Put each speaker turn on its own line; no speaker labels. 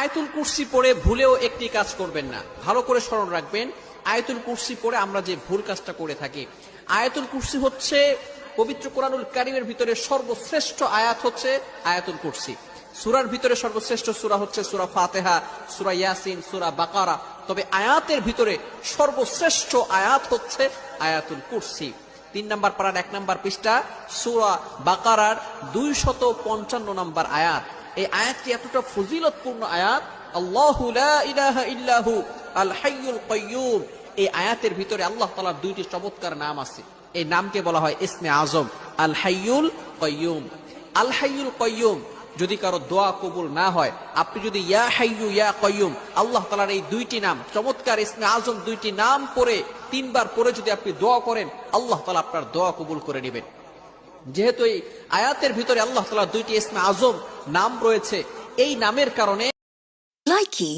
আয়াতুল কুরসি পড়ে ভুলেও একটি কাজ করবেন না। ভালো করে স্মরণ রাখবেন, আয়াতুল কুরসি পড়ে আমরা যে ভুল কাজটা করে থাকি। আয়াতুল কুরসি হচ্ছে পবিত্র কোরআনুল কারীমের ভিতরে সর্বশ্রেষ্ঠ আয়াত হচ্ছে আয়াতুল কুরসি। সূরার ভিতরে সর্বশ্রেষ্ঠ সূরা হচ্ছে সূরা ফাতিহা, সূরা ইয়াসিন, সূরা বাকারা। তবে আয়াতের ভিতরে সর্বশ্রেষ্ঠ আয়াত হচ্ছে আয়াতুল কুরসি। 3 নম্বর পারার 1 নম্বর পৃষ্ঠা সূরা বাকারার 255 নম্বর আয়াত। এই আয়াতটি এতটা ফজিলতপূর্ণ আয়াত। আল্লাহু লা ইলাহা ইল্লাহু আল হাইয়ুল কাইয়্যুম। এই আয়াতের ভিতরে আল্লাহ তাআলার 2টি চমৎকার নাম আছে। এই নামকে বলা হয় ইসমে আজম, আল হাইয়ুল কাইয়্যুম। আল হাইয়ুল কাইয়্যুম যদি কারো দোয়া কবুল না হয়, আপনি যদি ইয়া হাইয়ু ইয়া কাইয়্যুম আল্লাহ তাআলার এই 2টি নাম চমৎকার ইসমে আজম 2টি নাম পড়ে 3 বার পড়ে যদি আপনি দোয়া করেন, আল্লাহ তাআলা আপনার দোয়া কবুল করে নেবেন। যেহেতু এই আয়াতের ভিতরে আল্লাহ তাআলার 2টি ইসমে আজম নাম রয়েছে, এই নামের কারণে
Likey